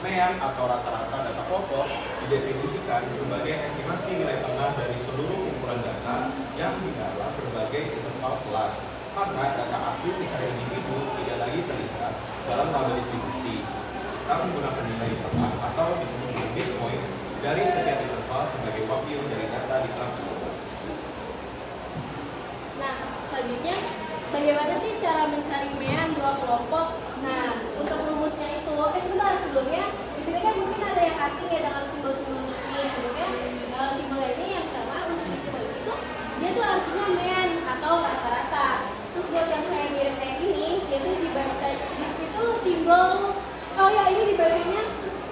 Mean atau rata-rata data kelompok didefinisikan sebagai estimasi nilai tengah dari seluruh kumpulan data yang di dalam berbagai interval kelas, karena data asli secara individu tidak lagi terlihat dalam tabel distribusi. Kita menggunakan nilai tengah atau disebut dengan midpoint dari setiap interval sebagai wakil dari data di kelas tersebut. Nah, selanjutnya bagaimana sih cara mencari mean dua kelompok? Nah, untuk rumusnya itu, sebentar sebelumnya, di sini kan mungkin ada yang asing ya dengan simbol-simbol ini. Sebelumnya simbolnya ini yang pertama untuk di simbol itu, dia tuh artinya mean atau rata-rata. Terus buat yang kayak mirip kayak gini, dia tuh dibaca itu simbol, oh ya ini dibacanya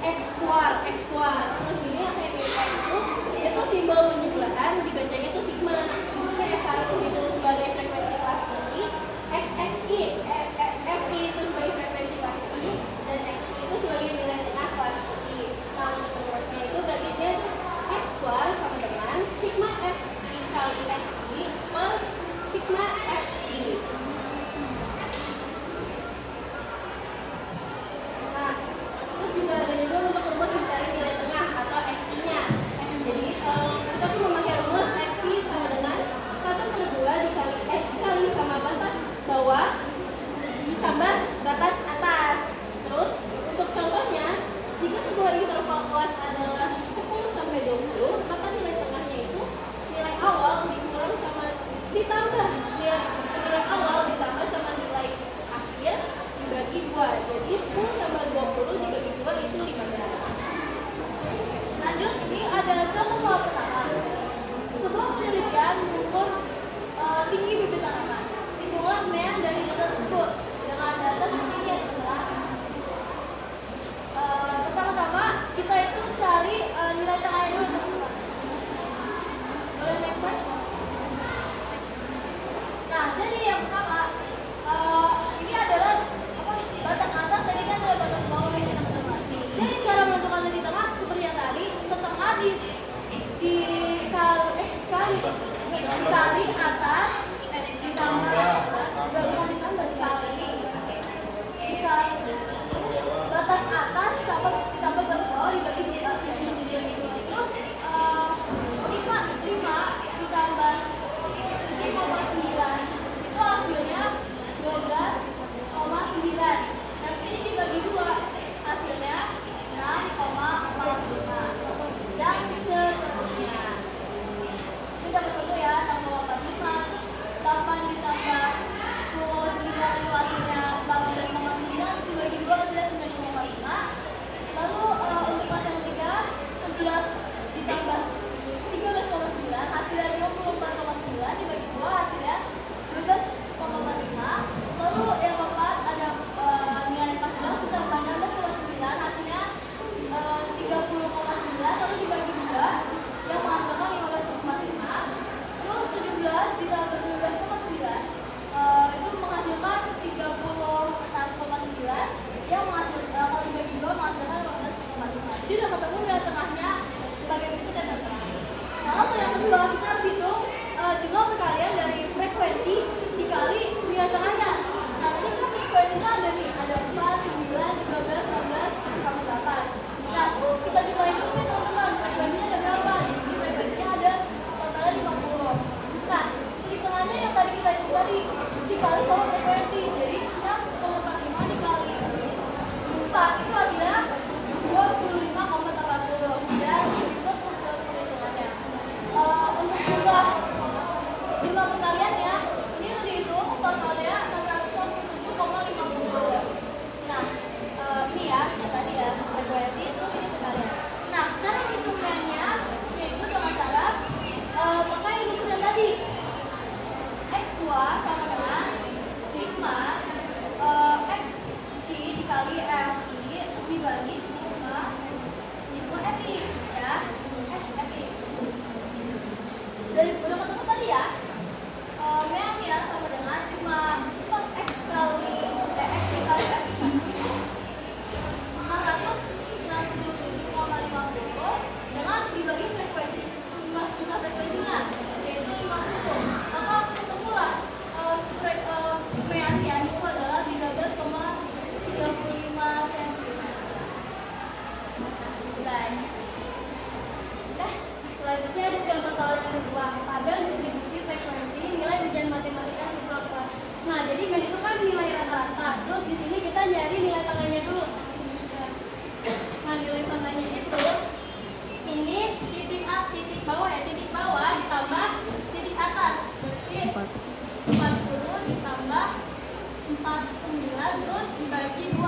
X-square. Terus ini yang kayak mirip itu, dia tuh simbol penjumlahan, dibacanya tuh sigma. Terus F1 itu sebagai frekuensi kelas tinggi, XI, FI itu sebagai frekuensi kelas tinggi, dan XI itu sebagai nilai tengah kelas tinggi. Nah, untuk rumusnya itu berarti dia tuh X square sama dengan sigma FI kali XI per sigma FI. Nah, terus juga ada juga untuk rumus mencari nilai tengah atau XI-nya. Jadi kita tuh memakai rumus XI sama dengan 1/2 dikali sama batas bawah ditambah batas atas. Terus untuk contohnya, jika sebuah interval kelas adalah 10 sampai 20, maka nilai tengahnya itu nilai awal dikurang sama ditambah nilai awal ditambah sama nilai akhir dibagi 2. Jadi 10 tambah 20 dibagi 2 itu 15. Lanjut, ini ada contoh soal pertama. Sebuah penelitian mengukur tinggi bibit tanaman. Hitunglah mean dari data tersebut dengan data seperti ini ya teman-teman. Pertama-tama kita itu cari nilai tengahnya dulu teman-teman. Boleh next slide? Nah, jadi yang pertama ini adalah batas atas, tadi kan ada batas bawah ini teman-teman. Jadi cara menentukan titik tengah seperti yang tadi, setengah dikali atas dikali batas atas sama ditambah batas bawah dibagi 2. Terus 5 ditambah 7,9 itu hasilnya 12,9. Nah, sini dibagi 2 hasilnya 6,45 dan seterusnya. Ini dapat tentu ya 6,45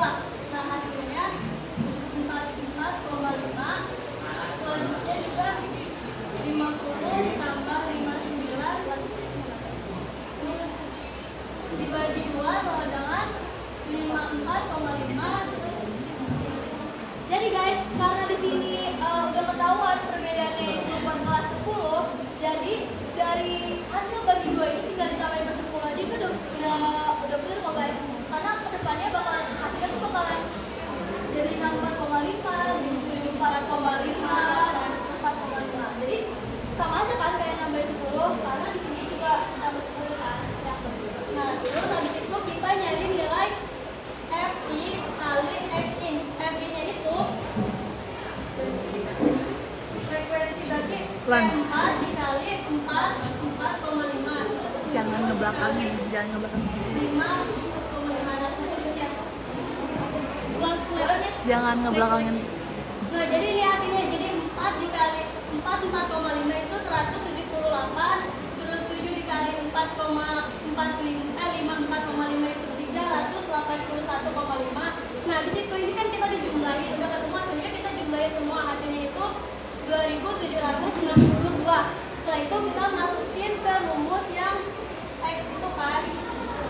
pula. Nah hasilnya 44,5. Selanjutnya juga 50 ditambah 59 dibagi 2 sama dengan 54,5. Jadi guys, karena di sini udah ketahuan perbedaannya itu buat kelas 10, jadi dari hasil bagi 2 ini tinggal ditambahin per 10 aja itu udah bener kok guys. Karena kedepannya bakalan hasilnya tuh bakalan jadi 64,5, jadi 4,5, 4,5. Jadi sama aja kan kayak nambahin 10 karena di sini juga tambah 10 kan. Ya. Nah, terus habis itu kita nyari nilai FI kali XIN. FI-nya itu frekuensi bagi P4 dikali 4,5. Jangan ngebelakangin, jangan ngebelakangin. 5,5 nasi tulisnya. Jangan ngebelakangin. Nah, jadi ini hasilnya jadi 4 dikali 4,5 itu 178, terus 7 dikali 4,5 itu 381,5. Nah, di situ ini kan kita dijumlahin, udah ketemu hasilnya, kita jumlahin semua hasilnya itu 2762. Setelah itu kita masukin ke rumus yang X itu kan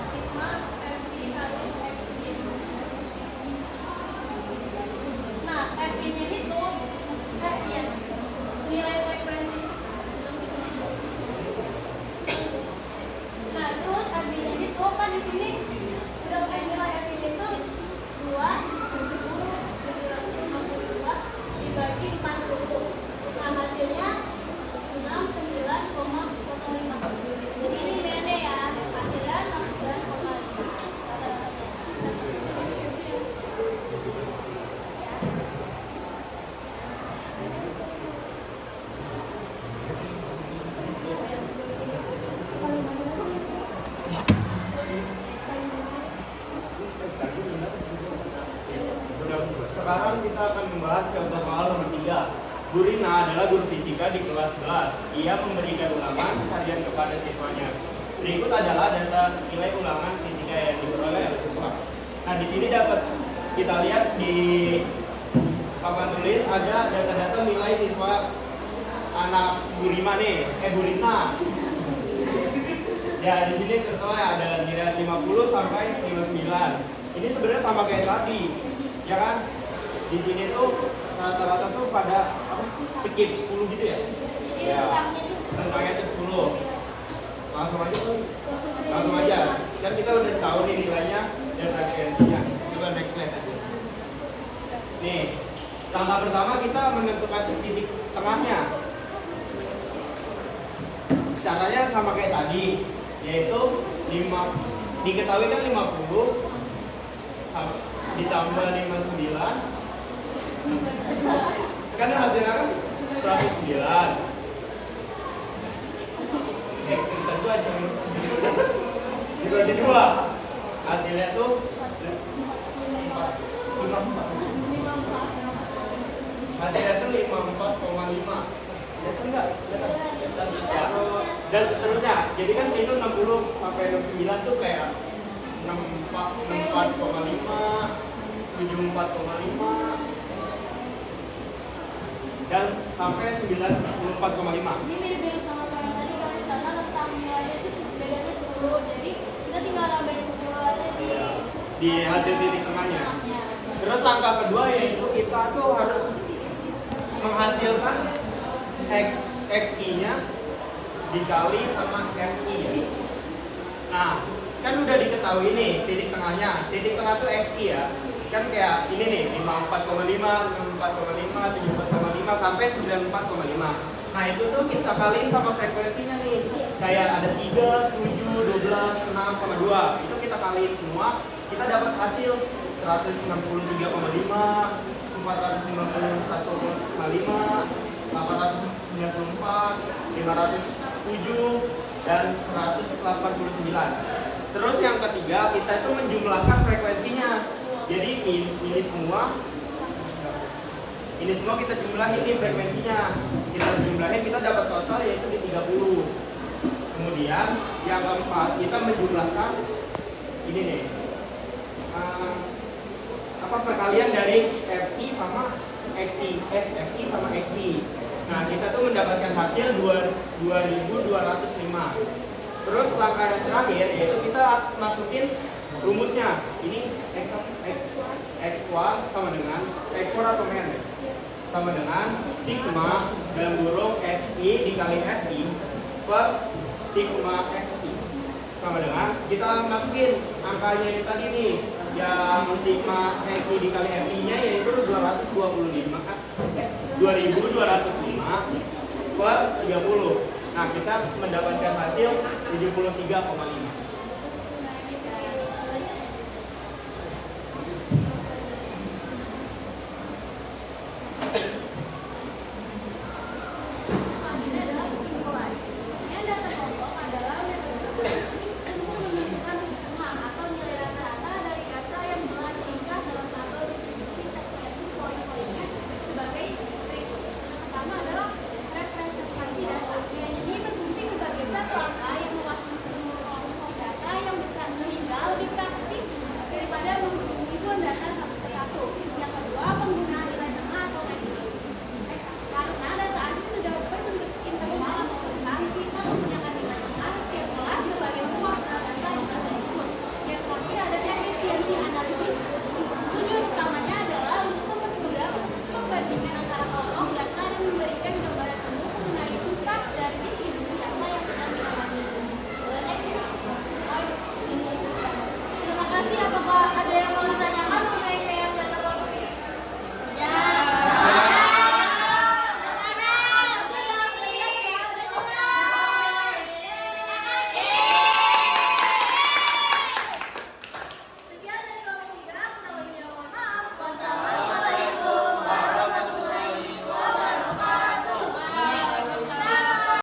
sigma FI kali XI. Nah, FI-nya itu nilai frekuensi. Nah, terus FI-nya itu kan di sini udah nilai FI-nya itu 2,762 dibagi 40. Nah, hasilnya 69,05. Jadi ini beda ya, hasilnya 69,5. Sekarang kita akan membahas contoh soal nomor 3. Bu Rina adalah guru fisika di kelas 11. Ia memberikan ulangan harian kepada siswanya. Berikut adalah data nilai ulangan fisika yang diperoleh oleh siswa. Nah, di sini dapat kita lihat di papan tulis ada data-data nilai siswa anak Bu Rina nih. Bu Rina. Ya, di sini tertera ada nilai 50 sampai 59. Ini sebenarnya sama kayak tadi, ya kan? Di sini tuh rata-rata tuh pada skip 10 gitu ya? Jadi Rentangnya itu 10. Langsung aja tuh. Langsung aja. Dan kita udah tahu nih nilainya dan frekuensinya. Coba next slide aja. Nih, langkah pertama kita menentukan titik tengahnya. Caranya sama kayak tadi, yaitu diketahui kan 50 ditambah 59 kan hasilnya kan 109. Kita dua aja dibagi 2 hasilnya tuh 54. Hasilnya tuh 54,5. Betul enggak? Dan seterusnya. Jadi kan itu 60 sampai 69 tuh kayak 64,5, 74,5 dan sampai 94,5. Ini mirip-mirip sama yang tadi guys, karena rentang nilainya itu bedanya 10, jadi kita tinggal nambahin 10 aja di hasil titik tengahnya. Terus langkah kedua yaitu kita tuh harus menghasilkan XI-nya dikali sama FI ya. Nah, kan udah diketahui nih titik tengahnya. Titik tengah tuh XI ya. Kan kayak ini nih 54,5, 64,5, 74,5 sampai 94,5. Nah, itu tuh kita kaliin sama frekuensinya nih. Kayak ada 3, 7, 12, 6 sama 2. Itu kita kaliin semua, kita dapat hasil 163,5, 451,5, 894, 507 dan 189. Terus yang ketiga, kita itu menjumlahkan frekuensinya. Jadi ini semua kita jumlahin nih frekuensinya. Kita jumlahin, kita dapat total yaitu di 30. Kemudian yang keempat, kita menjumlahkan ini nih. perkalian dari FI sama FI sama XI. Nah, kita tuh mendapatkan hasil 2205. Terus langkah yang terakhir yaitu kita masukin rumusnya. Ini X1 sama dengan X4 atau men ya? Sama dengan sigma dalam kurung XI dikali FI per sigma FI sama dengan kita masukin angkanya yang tadi nih, yang sigma FI dikali FI nya yaitu 2205 per 30. Nah, kita mendapatkan hasil 73,5.